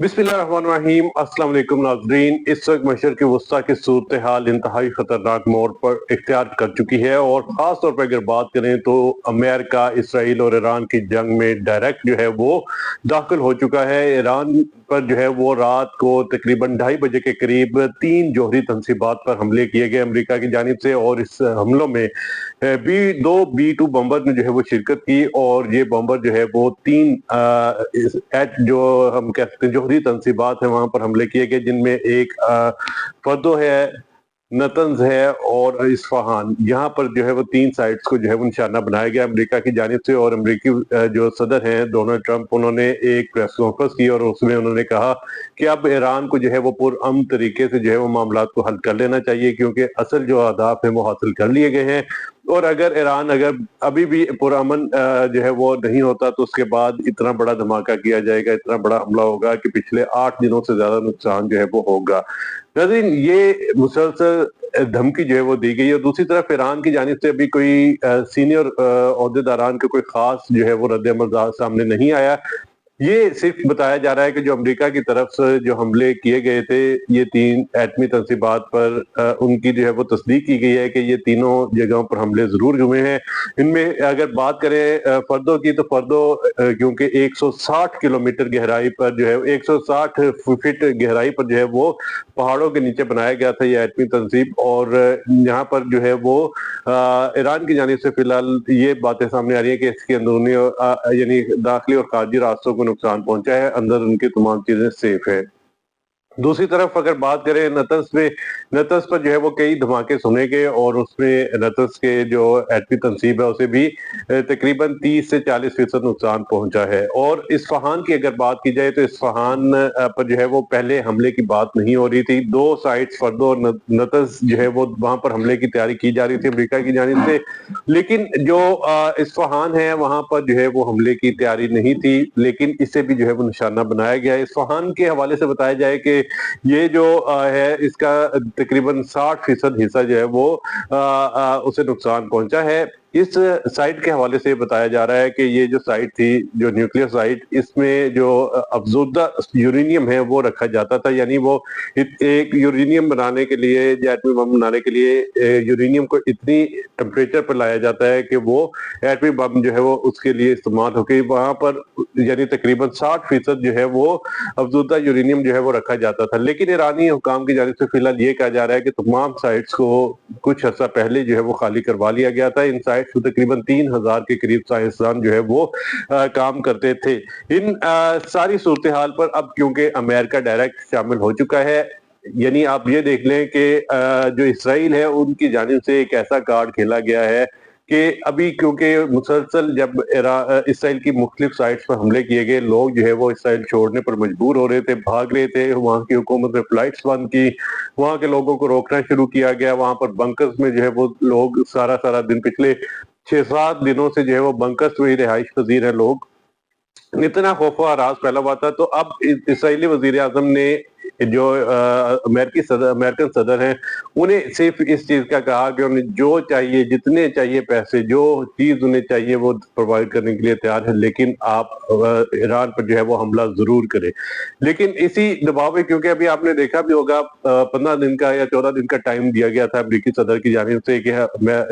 बिस्मिल्लाहिर्रहमानिर्रहीम। अस्सलाम वालेकुम नाज़रीन। इस वक्त मशरिक़ वस्ता की सूरत हाल इंतहाई ख़तरनाक मोड़ पर इख्तियार कर चुकी है और ख़ास तौर पर अगर बात करें तो अमेरिका, इसराइल और ईरान की जंग में डायरेक्ट जो है वो दाखिल हो चुका है। ईरान पर जो है वो रात को तकरीबन 2:30 बजे के करीब 3 जौहरी तनसीबात पर हमले किए गए अमेरिका की जानिब से, और इस हमलों में B-2 बम्बर ने जो है वो शिरकत की, और ये बम्बर जो है वो 3 जो हम कहते हैं जौहरी तनसीबात है वहां पर हमले किए गए, जिनमें एक फर्दो है, नतंज है और इस्फहान। यहाँ पर जो है वो 3 साइट्स को जो है वो निशाना बनाया गया अमेरिका की जानिब से। और अमेरिकी जो सदर हैं डोनाल्ड ट्रंप, उन्होंने एक प्रेस कॉन्फ्रेंस की और उसमें उन्होंने कहा कि अब ईरान को जो है वो पुरअमन तरीके से जो है वो मामलात को हल कर लेना चाहिए, क्योंकि असल जो अहदाफ है वो हासिल कर लिए गए हैं। और अगर ईरान अगर अभी भी पुरअमन जो है वो नहीं होता तो उसके बाद इतना बड़ा धमाका किया जाएगा, इतना बड़ा हमला होगा कि पिछले 8 दिनों से ज्यादा नुकसान जो है वो होगा। नाज़रीन, ये मुसलसल धमकी जो है वो दी गई है। और दूसरी तरफ ईरान की जानिब से अभी कोई सीनियर ओहदेदारान का कोई खास जो है वो रद्द-ए-अमल सामने नहीं आया। ये सिर्फ बताया जा रहा है कि जो अमेरिका की तरफ से जो हमले किए गए थे ये 3 एटमी तनसीबात पर, उनकी जो है वो तस्दीक की गई है कि ये तीनों जगहों पर हमले जरूर हुए हैं। इनमें अगर बात करें फर्दों की, तो फर्दों क्योंकि 160 किलोमीटर गहराई पर जो है 160 फीट गहराई पर जो है वो पहाड़ों के नीचे बनाया गया था ये एटमी तनसीब। और यहाँ पर जो है वो ईरान की जानिब से फिलहाल ये बातें सामने आ रही है कि इसके अंदरूनी यानी दाखिली और खारजी रास्तों को नुकसान पहुंचा है, अंदर उनकी तमाम चीजें सेफ है। दूसरी तरफ अगर बात करें नतंज पर जो है वो कई धमाके सुने गए, और उसमें नतंज के जो एटमी तनसीब है उसे भी तकरीबन 30 से 40% नुकसान पहुंचा है। और इस्फहान की अगर बात की जाए तो इस्फहान पर जो है वो पहले हमले की बात नहीं हो रही थी। 2 साइट्स फर्दो और नतंज जो है वो वहां पर हमले की तैयारी की जा रही थी अमेरिका की जानिब से, लेकिन जो इस्फहान है वहां पर जो है वो हमले की तैयारी नहीं थी, लेकिन इसे भी जो है वो निशाना बनाया गया है। इस्फहान के हवाले से बताया जाए कि ये जो है इसका तकरीबन 60% हिस्सा जो है वो उसे नुकसान पहुंचा है। इस साइट के हवाले से बताया जा रहा है कि ये जो साइट थी, जो न्यूक्लियर साइट, इसमें जो अफजूदा यूरेनियम है वो रखा जाता था। यानी वो एक यूरेनियम बनाने के लिए, एटमी बम बनाने के लिए यूरेनियम को इतनी टेम्परेचर पर लाया जाता है कि वो एटमी बम जो है वो उसके लिए इस्तेमाल हो गई। वहां पर यानी तकरीबन 60% जो है वो अफजूदा यूरेनियम जो है वो रखा जाता था। लेकिन ईरानी हुकाम की जानिब से फिलहाल ये कहा जा रहा है कि तमाम साइट्स को कुछ अर्सा पहले जो है वो खाली करवा लिया गया था। इन साइट्स में तकरीबन 3000 के करीब साइंसदान जो है वो काम करते थे। इन सारी सूरत हाल पर अब क्योंकि अमेरिका डायरेक्ट शामिल हो चुका है, यानी आप ये देख लें कि जो इसराइल है उनकी जानिब से एक ऐसा कार्ड खेला गया है कि अभी क्योंकि मुसलसल जब इसराइल की मुख्तलिफ साइट्स पर हमले किए गए, लोग जो है वो इसराइल छोड़ने पर मजबूर हो रहे थे, भाग रहे थे। वहां की हुकूमत ने फ्लाइट्स बंद की, वहां के लोगों को रोकना शुरू किया गया। वहां पर बंकर्स में जो है वो लोग सारा सारा दिन, पिछले 6-7 दिनों से जो है वो बंकर्स में ही रिहाइश पजीर है लोग। इतना खौफ व हरास फैला हुआ था। तो अब इसराइली वजीर आजम ने जो अमेरिकन सदर हैं उन्हें सिर्फ इस चीज का कहा कि उन्हें जो चाहिए, जितने चाहिए पैसे, जो चीज उन्हें चाहिए वो प्रोवाइड करने के लिए तैयार है, लेकिन आप ईरान पर जो है वो हमला जरूर करें। लेकिन इसी दबाव में, क्योंकि अभी आपने देखा भी होगा 15 दिन का या 14 दिन का टाइम दिया गया था अमेरिकी सदर की जानिब से कि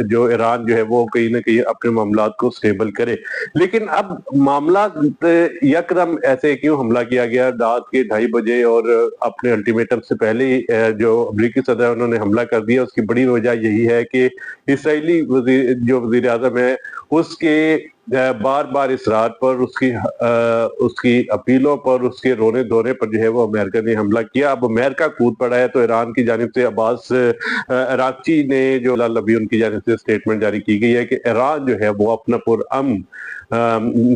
जो ईरान जो है वो कहीं ना कहीं अपने मामलात को स्टेबल करे। लेकिन अब मामला यकदम ऐसे क्यों हमला किया गया रात के 2:30 बजे, और अपने अल्टीमेटम से पहले ही जो अमेरिकी सदर उन्होंने हमला कर दिया? उसकी बड़ी वजह यही है कि इसराइली जो वजीर आजम है उसके बार बार इसरार पर, उसकी अपीलों पर, उसके रोने धोने पर जो है वो अमेरिका ने हमला किया। अब अमेरिका कूद पड़ा है। तो ईरान की जानिब से अब्बास अराक्ची ने जो अभी उनकी जानिब से स्टेटमेंट जारी की गई है कि ईरान जो है वो अपना पुरअमन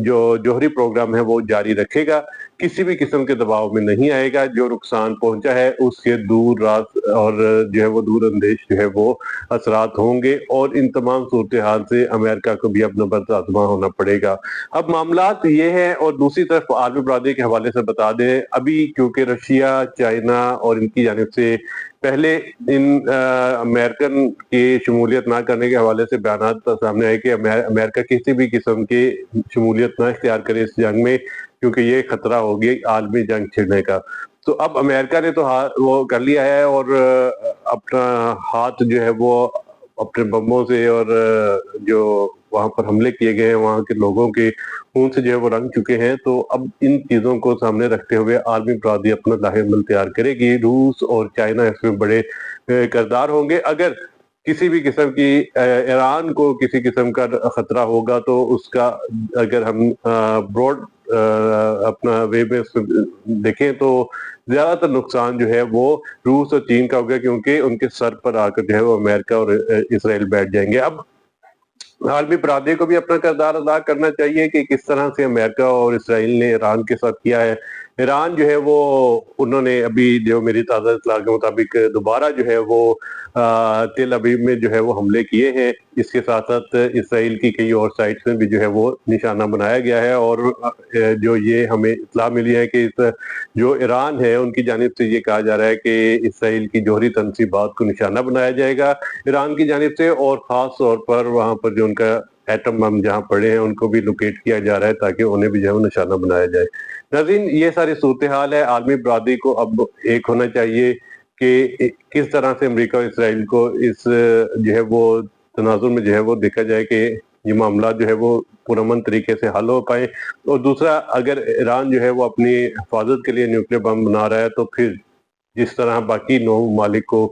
जो जौहरी प्रोग्राम है वो जारी रखेगा, किसी भी किस्म के दबाव में नहीं आएगा। जो नुकसान पहुंचा है उसके दूर रात और जो है वो दूर अंदेश जो है वो असरात होंगे, और इन तमाम सूरत हाल से अमेरिका को भी अपना बर्दाश्त होना पड़ेगा। अब मामलात ये है। और दूसरी तरफ आलमी बरादरी के हवाले से बता दें, अभी क्योंकि रशिया, चाइना और इनकी जानिब से पहले इन अमेरिकन की शमूलियत ना करने के हवाले से बयान सामने आए कि अमेरिका किसी भी किस्म की शमूलियत ना इख्तियार करे इस जंग में, کیونکہ یہ خطرہ ہوگی عالمی جنگ چھڑنے کا۔ تو اب امریکہ نے تو وہ کر لیا ہے اور اپنا ہاتھ جو ہے وہ اپنے بموں سے اور جو وہاں پر حملے کیے گئے ہیں وہاں کے لوگوں کے خون سے جو ہے وہ رنگ چکے ہیں۔ تو اب ان چیزوں کو سامنے رکھتے ہوئے عالمی برادری اپنا لاہ عمل تیار کرے گی۔ روس اور چائنا اس میں بڑے کردار ہوں گے۔ اگر کسی بھی قسم کی ایران کو کسی قسم کا خطرہ ہوگا تو اس کا اگر ہم براڈ اپنا وے میں دیکھیں تو زیادہ تر نقصان جو ہے وہ روس اور چین کا ہوگا، کیونکہ ان کے سر پر آ کر جو ہے وہ امریکہ اور اسرائیل بیٹھ جائیں گے۔ اب عالمی برادری کو بھی اپنا کردار ادا کرنا چاہیے کہ کس طرح سے امریکہ اور اسرائیل نے ایران کے ساتھ کیا ہے۔ ایران جو ہے وہ انہوں نے ابھی جو میری تازہ اطلاع کے مطابق دوبارہ جو ہے وہ تل ابیب میں جو ہے وہ حملے کیے ہیں۔ اس کے ساتھ ساتھ اسرائیل کی کئی اور سائٹس میں بھی جو ہے وہ نشانہ بنایا گیا ہے، اور جو یہ ہمیں اطلاع ملی ہے کہ جو ایران ہے ان کی جانب سے یہ کہا جا رہا ہے کہ اسرائیل کی جوہری تنصیبات کو نشانہ بنایا جائے گا ایران کی جانب سے، اور خاص طور پر وہاں پر جو ان کا ایٹم بم جہاں پڑے ہیں ان کو بھی لوکیٹ کیا جا رہا ہے تاکہ انہیں بھی جو ہے وہ نشانہ بنایا جائے۔ ناظرین، یہ ساری صورتحال ہے۔ عالمی برادری کو اب ایک ہونا چاہیے کہ کس طرح سے امریکہ اور اسرائیل کو اس جو ہے وہ تناظر میں جو ہے وہ دیکھا جائے کہ یہ معاملات جو ہے وہ پرامن طریقے سے حل ہو پائیں۔ اور دوسرا، اگر ایران جو ہے وہ اپنی حفاظت کے لیے نیوکلیر بم بنا رہا ہے تو پھر جس طرح باقی 9 ممالک کو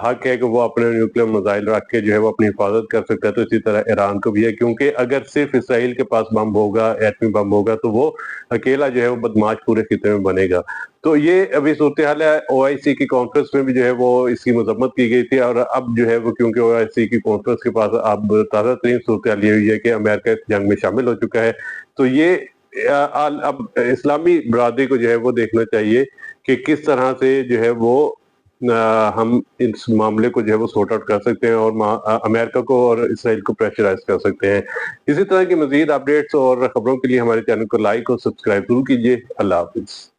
حق ہے کہ وہ اپنے نیوکلیر میزائل رکھ کے جو ہے وہ اپنی حفاظت کر سکتا ہے، تو اسی طرح ایران کو بھی ہے، کیونکہ اگر صرف اسرائیل کے پاس بم ہوگا، ایٹمی بم ہوگا، تو وہ اکیلا جو ہے وہ بدماش پورے خطے میں بنے گا۔ تو یہ ابھی صورتحال ہے۔ OIC کی کانفرنس میں بھی جو ہے وہ اس کی مذمت کی گئی تھی، اور اب جو ہے وہ کیونکہ OIC کی کانفرنس کے پاس اب تازہ ترین صورتحال یہ ہوئی ہے کہ امریکہ اس جنگ میں شامل ہو چکا ہے، تو یہ اب اسلامی برادری کو جو ہے وہ دیکھنا چاہیے کہ کس طرح سے جو ہے وہ ہم اس معاملے کو جو ہے وہ سورٹ آؤٹ کر سکتے ہیں اور امریکہ کو اور اسرائیل کو پریشرائز کر سکتے ہیں۔ اسی طرح کی مزید اپڈیٹس اور خبروں کے لیے ہمارے چینل کو لائک اور سبسکرائب ضرور کیجیے۔ اللہ حافظ۔